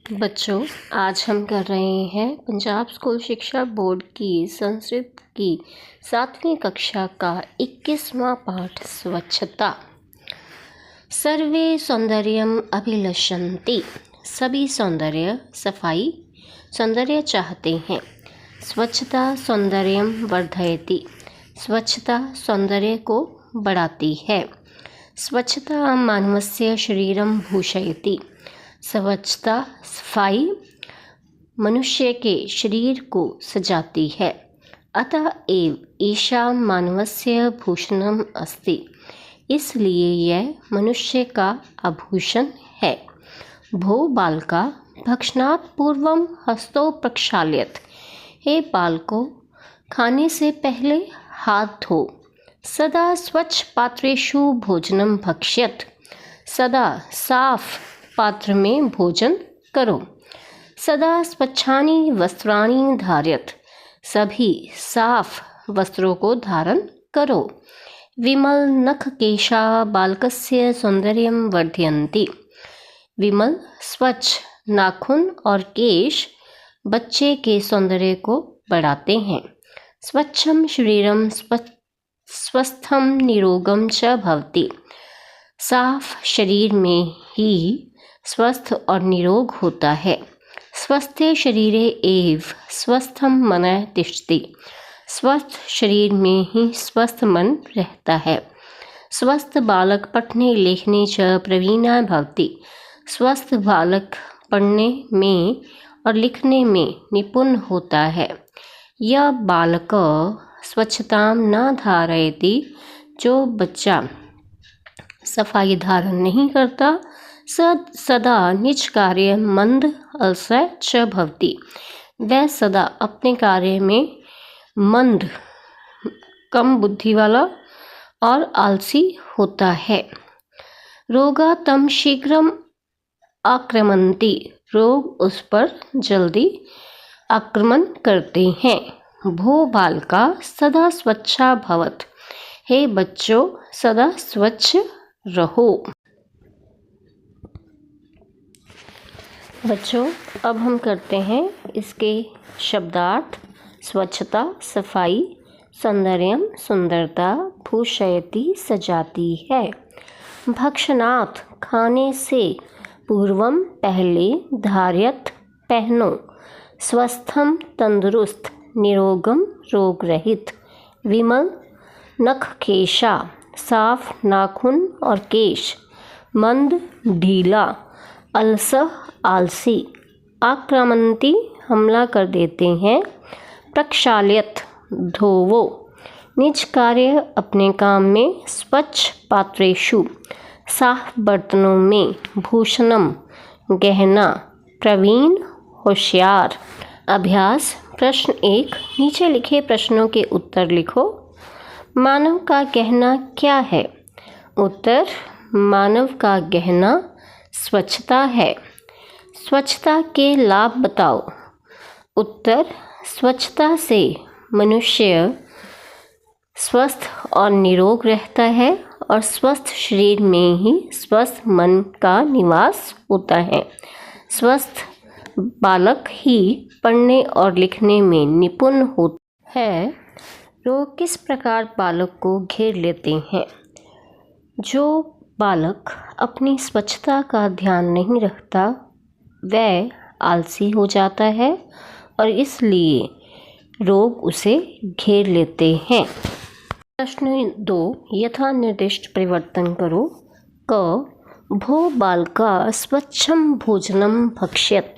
बच्चों, आज हम कर रहे हैं पंजाब स्कूल शिक्षा बोर्ड की संस्कृत की 7वीं कक्षा का 21वां पाठ स्वच्छता। सर्वे सौंदर्यम अभिलषन्ति। सभी सौंदर्य सौंदर्य चाहते हैं। स्वच्छता सौंदर्यम वर्धयति। स्वच्छता सौंदर्य को बढ़ाती है। स्वच्छता मानवस्य शरीरम भूषयति। स्वच्छता सफाई मनुष्य के शरीर को सजाती है। अतः एव ईशा मानवस्य भूषणम अस्ति। इसलिए यह मनुष्य का आभूषण है। भो बालका भक्षणात् पूर्वम हस्तौ प्रक्षाल्यत। हे बालकों, खाने से पहले हाथ धो। सदा स्वच्छ पात्रेषु भोजनम भक्ष्यत। सदा साफ पात्र में भोजन करो। सदा स्वच्छानि वस्त्राणि धार्यत। सभी साफ वस्त्रों को धारण करो। विमल नख केशा बालकस्य सौंदर्यं वर्धयन्ति। विमल स्वच्छ नाखून और केश बच्चे के सौंदर्य को बढ़ाते हैं। स्वच्छम शरीरम स्वस्थम निरोगम च भवति। साफ शरीर में ही स्वस्थ और निरोग होता है। स्वस्थे शरीरे एव स्वस्थम मनः तिष्ठति। स्वस्थ शरीर में ही स्वस्थ मन रहता है। स्वस्थ बालक पठने लेखने च प्रवीणः भवति। स्वस्थ बालक पढ़ने में और लिखने में निपुण होता है। यह बालक स्वच्छतां न धारयति। जो बच्चा सफाई धारण नहीं करता सदा निज कार्य मंद अलसः च भवति। वह सदा अपने कार्य में मंद कम बुद्धि वाला और आलसी होता है। रोगा तम शीघ्रम आक्रमन्ति। रोग उस पर जल्दी आक्रमण करते हैं। भो बालका सदा स्वच्छा भवत। हे बच्चों, सदा स्वच्छ रहो। बच्चों, अब हम करते हैं इसके शब्दार्थ। स्वच्छता सफाई, सौंदर्यम सुंदरता, भूषयति सजाती है, भक्षणात् खाने से, पूर्वम पहले, धार्यत पहनो, स्वस्थम तंदुरुस्त, निरोगम रोग रहित, विमल नख केशा साफ नाखून और केश, मंद ढीला, अलसः आलसी, आक्रामन्ति हमला कर देते हैं, प्रक्षाल्यत धोवो, निज कार्य अपने काम में, स्वच्छ पात्रेषु साफ बर्तनों में, भूषणम गहना, प्रवीण होशियार। अभ्यास प्रश्न 1। नीचे लिखे प्रश्नों के उत्तर लिखो। मानव का गहना क्या है? उत्तर, मानव का गहना स्वच्छता है। स्वच्छता के लाभ बताओ। उत्तर, स्वच्छता से मनुष्य स्वस्थ और निरोग रहता है और स्वस्थ शरीर में ही स्वस्थ मन का निवास होता है। स्वस्थ बालक ही पढ़ने और लिखने में निपुण होता है। रोग किस प्रकार बालक को घेर लेते हैं? जो बालक अपनी स्वच्छता का ध्यान नहीं रखता वह आलसी हो जाता है और इसलिए रोग उसे घेर लेते हैं। प्रश्न 2। यथा निर्दिष्ट परिवर्तन करो। क भो बालका स्वच्छम भोजनम भक्ष्यत।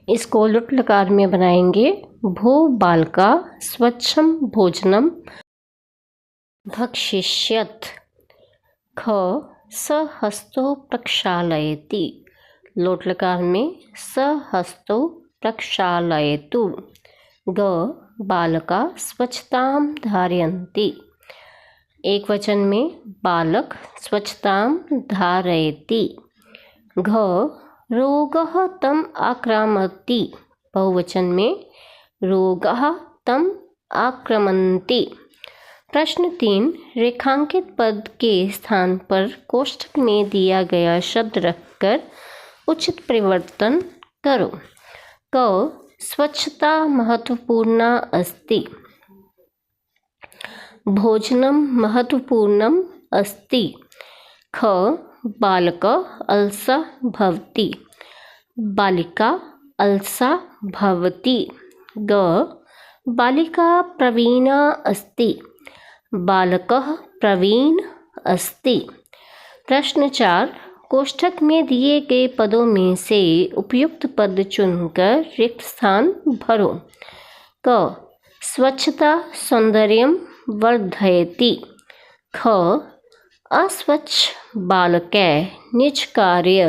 इसको लुट लकार में बनाएंगे। भो बालका स्वच्छम भोजनम भक्षिष्यत। ख स हस्तो प्रक्षालयति। लोट लकार में स हस्तो प्रक्षालयतु। ग बालका स्वच्छतां धारयन्ति। एक वचन में बालक स्वच्छतां धारयति। घ रोगः तम आक्रामति। बहुवचन में रोगः तम आक्रमन्ति। प्रश्न 3। रेखांकित पद के स्थान पर कोष्ठक में दिया गया शब्द रखकर उचित परिवर्तन करो। क स्वच्छता महत्वपूर्णा अस्ति। भोजनं महत्वपूर्णम् अस्ति। ख बालकः अलसः भवति। बालिका अलसा भवति। ग बालिका प्रवीणा अस्ति। बालकः प्रवीण अस्ति। प्रश्न 4, कोष्ठक में दिए गए पदों में से उपयुक्त पद चुनकर रिक्त स्थान भरो। क स्वच्छता सौंदर्यं वर्धयति। ख अस्वच्छ बालकः निजकार्ये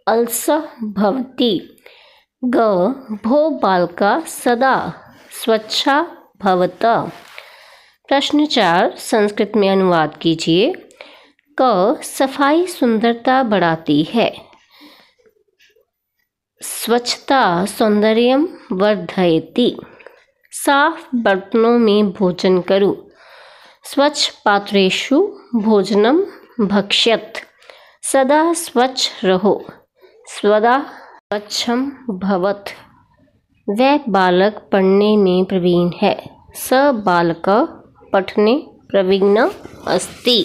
अलसः भवति। ग भो बालका सदा स्वच्छा भवत। प्रश्न 4 संस्कृत में अनुवाद कीजिए। क सफाई सुंदरता बढ़ाती है। स्वच्छता सौंदर्यं वर्धयति। साफ बर्तनों में भोजन करो। स्वच्छ पात्रेषु भोजनं भक्ष्यत। सदा स्वच्छ रहो। सदा स्वच्छं भवत। वह बालक पढ़ने में प्रवीण है। स बालकः पठने प्रवीणः अस्ति।